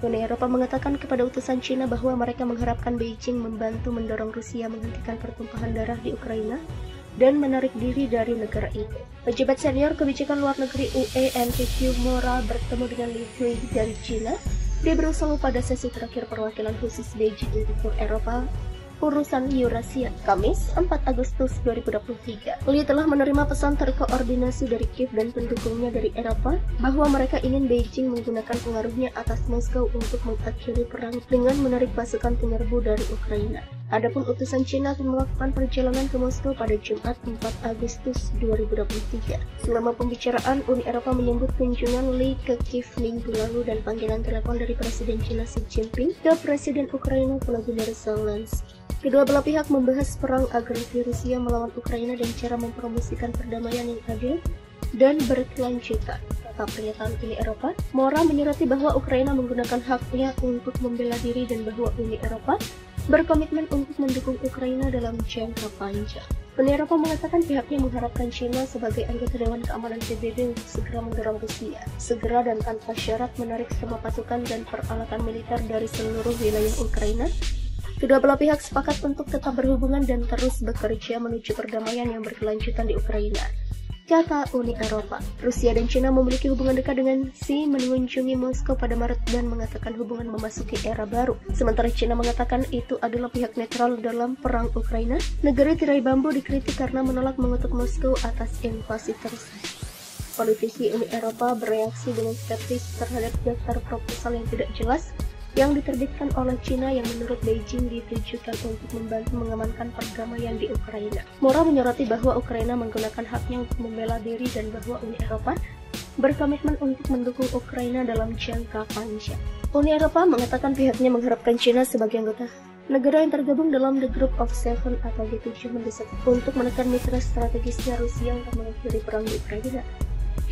Uni Eropa mengatakan kepada utusan Cina bahwa mereka mengharapkan Beijing membantu mendorong Rusia menghentikan pertumpahan darah di Ukraina dan menarik diri dari negara itu. Pejabat senior kebijakan luar negeri UE Enrique Mora bertemu dengan Li Hui dari Cina di Brussels pada sesi terakhir perwakilan khusus Beijing untuk Eropa urusan Eurasia, Kamis 4 Agustus 2023. Li telah menerima pesan terkoordinasi dari Kiev dan pendukungnya dari Eropa bahwa mereka ingin Beijing menggunakan pengaruhnya atas Moskow untuk mengakhiri perang dengan menarik pasukan penyerbu dari Ukraina. Adapun utusan Cina akan melakukan perjalanan ke Moskow pada Jumat 4 Agustus 2023. Selama pembicaraan, Uni Eropa menyebut kunjungan Li ke Kiev minggu lalu dan panggilan telepon dari Presiden Cina Xi Jinping ke Presiden Ukraina Volodymyr Zelensky. Kedua belah pihak membahas perang agresi Rusia melawan Ukraina dan cara mempromosikan perdamaian yang adil dan berkelanjutan. Kata pernyataan Uni Eropa, Mora menyoroti bahwa Ukraina menggunakan haknya untuk membela diri dan bahwa Uni Eropa berkomitmen untuk mendukung Ukraina dalam jangka panjang. Uni Eropa mengatakan pihaknya mengharapkan China sebagai anggota Dewan Keamanan PBB untuk segera mendorong Rusia, segera dan tanpa syarat menarik semua pasukan dan peralatan militer dari seluruh wilayah Ukraina. Kedua belah pihak sepakat untuk tetap berhubungan dan terus bekerja menuju perdamaian yang berkelanjutan di Ukraina. Kata Uni Eropa, Rusia dan China memiliki hubungan dekat dengan Xi mengunjungi Moskow pada Maret dan mengatakan hubungan memasuki era baru. Sementara China mengatakan itu adalah pihak netral dalam perang Ukraina. Negara tirai bambu dikritik karena menolak mengutuk Moskow atas invasi tersebut. Politisi Uni Eropa bereaksi dengan skeptis terhadap daftar proposal yang tidak jelas yang diterbitkan oleh China yang menurut Beijing ditujukan untuk membantu mengamankan perdamaian di Ukraina. Mora menyoroti bahwa Ukraina menggunakan haknya untuk membela diri dan bahwa Uni Eropa berkomitmen untuk mendukung Ukraina dalam jangka panjang. Uni Eropa mengatakan pihaknya mengharapkan China sebagai anggota negara yang tergabung dalam The Group of Seven atau G7 mendesak untuk menekan mitra strategisnya Rusia untuk mengakhiri perang di Ukraina.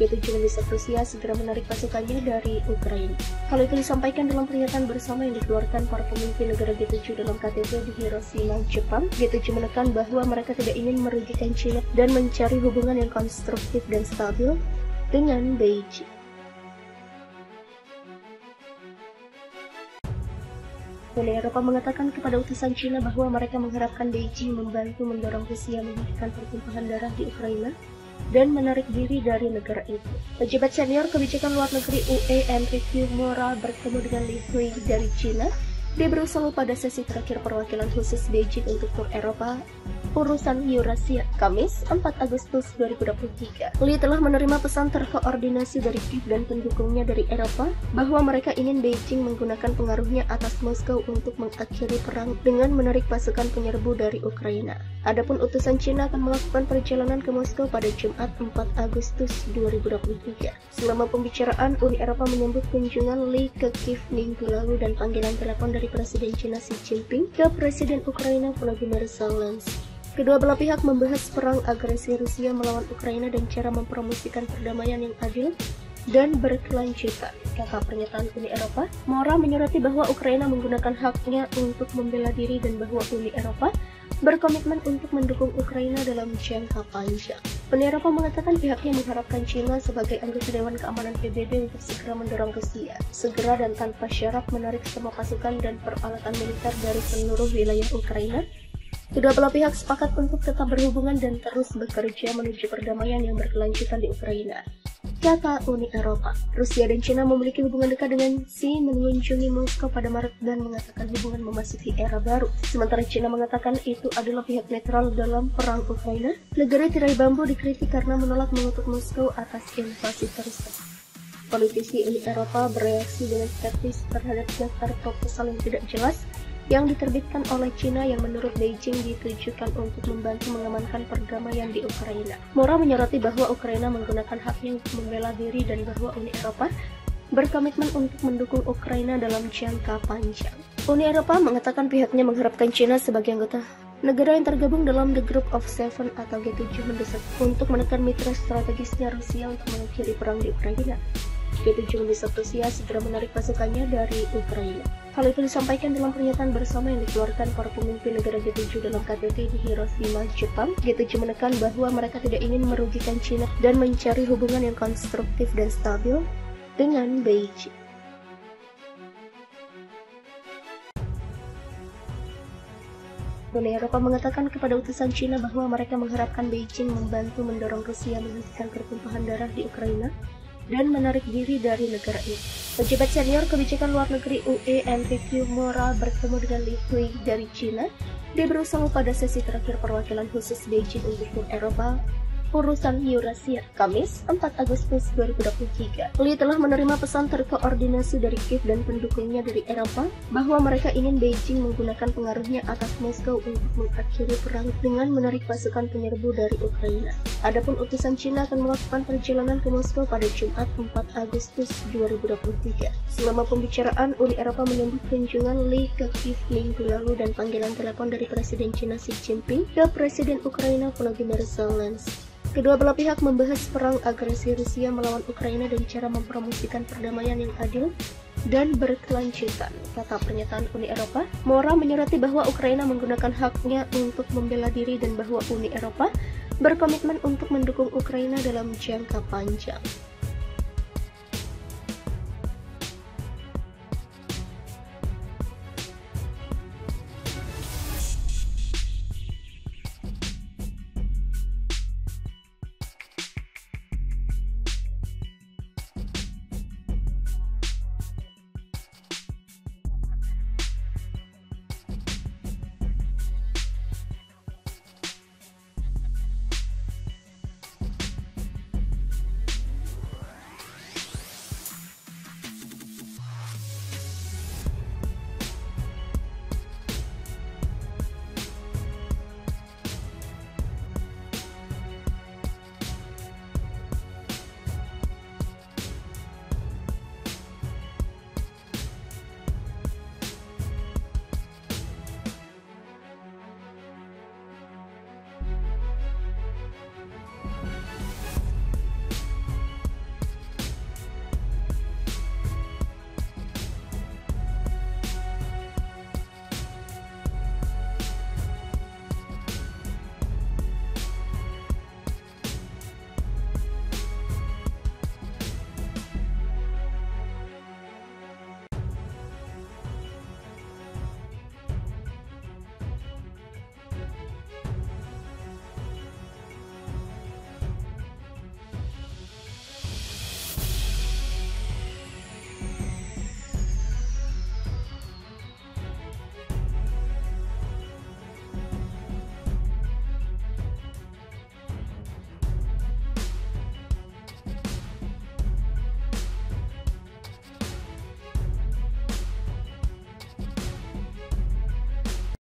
G7 mendesak Rusia segera menarik pasukannya dari Ukraina. Hal itu disampaikan dalam pernyataan bersama yang dikeluarkan para pemimpin negara G7 dalam KTT di Hiroshima, Jepang. G7 menekan bahwa mereka tidak ingin merugikan China dan mencari hubungan yang konstruktif dan stabil dengan Beijing. Uni Eropa mengatakan kepada utusan China bahwa mereka mengharapkan Beijing membantu mendorong Rusia menghentikan pertumpahan darah di Ukraina dan menarik diri dari negara itu. Pejabat senior kebijakan luar negeri UE Enrique Mora bertemu dengan Li Hui dari Cina di Brussels pada sesi terakhir perwakilan khusus Beijing untuk tur Eropa urusan Eurasia, Kamis 4 Agustus 2023. Li telah menerima pesan terkoordinasi dari Kiev dan pendukungnya dari Eropa bahwa mereka ingin Beijing menggunakan pengaruhnya atas Moskow untuk mengakhiri perang dengan menarik pasukan penyerbu dari Ukraina. Adapun utusan Cina akan melakukan perjalanan ke Moskow pada Jumat 4 Agustus 2023. Selama pembicaraan, Uni Eropa menyambut kunjungan Li ke Kiev minggu lalu dan panggilan telepon dari Presiden Cina Xi Jinping ke Presiden Ukraina Volodymyr Zelensky. Kedua belah pihak membahas perang agresi Rusia melawan Ukraina dan cara mempromosikan perdamaian yang adil dan berkelanjutan. Kata pernyataan Uni Eropa, Mora menyoroti bahwa Ukraina menggunakan haknya untuk membela diri dan bahwa Uni Eropa berkomitmen untuk mendukung Ukraina dalam jangka panjang. Uni Eropa mengatakan pihaknya mengharapkan China sebagai anggota Dewan Keamanan PBB untuk segera mendorong Rusia, segera dan tanpa syarat menarik semua pasukan dan peralatan militer dari seluruh wilayah Ukraina. Kedua belah pihak sepakat untuk tetap berhubungan dan terus bekerja menuju perdamaian yang berkelanjutan di Ukraina. Kata Uni Eropa, Rusia dan China memiliki hubungan dekat dengan Xi mengunjungi Moskow pada Maret dan mengatakan hubungan memasuki era baru. Sementara China mengatakan itu adalah pihak netral dalam perang Ukraina. Negara tirai bambu dikritik karena menolak mengutuk Moskow atas invasi tersebut. Politisi Uni Eropa bereaksi dengan skeptis terhadap daftar proposal yang tidak jelas yang diterbitkan oleh China yang menurut Beijing ditujukan untuk membantu mengamankan perdamaian di Ukraina. Mora menyoroti bahwa Ukraina menggunakan haknya untuk membela diri dan bahwa Uni Eropa berkomitmen untuk mendukung Ukraina dalam jangka panjang. Uni Eropa mengatakan pihaknya mengharapkan China sebagai anggota negara yang tergabung dalam The Group of Seven atau G7 mendesak untuk menekan mitra strategisnya Rusia untuk mengakhiri perang di Ukraina. G7 mendesak Rusia segera menarik pasukannya dari Ukraina. Hal itu disampaikan dalam pernyataan bersama yang dikeluarkan para pemimpin negara G7 dalam KTT di Hiroshima, Jepang. G7 menekan bahwa mereka tidak ingin merugikan China dan mencari hubungan yang konstruktif dan stabil dengan Beijing. Uni Eropa mengatakan kepada utusan Cina bahwa mereka mengharapkan Beijing membantu mendorong Rusia menghentikan pertumpahan darah di Ukraina dan menarik diri dari negara itu. Pejabat senior kebijakan luar negeri UE Enrique Mora bertemu dengan Li Hui dari Cina di Brussels pada sesi terakhir perwakilan khusus Beijing untuk Uni Eropa urusan Eurasia, Kamis 4 Agustus 2023. Li telah menerima pesan terkoordinasi dari Kiev dan pendukungnya dari Eropa bahwa mereka ingin Beijing menggunakan pengaruhnya atas Moskow untuk mengakhiri perang dengan menarik pasukan penyerbu dari Ukraina. Adapun utusan Cina akan melakukan perjalanan ke Moskow pada Jumat 4 Agustus 2023. Selama pembicaraan, Uni Eropa menyambut kunjungan Li ke Kiev minggu lalu dan panggilan telepon dari Presiden Cina Xi Jinping ke Presiden Ukraina Volodymyr Zelensky. Kedua belah pihak membahas perang agresi Rusia melawan Ukraina dan cara mempromosikan perdamaian yang adil dan berkelanjutan, kata pernyataan Uni Eropa. Mora menyurati bahwa Ukraina menggunakan haknya untuk membela diri dan bahwa Uni Eropa berkomitmen untuk mendukung Ukraina dalam jangka panjang.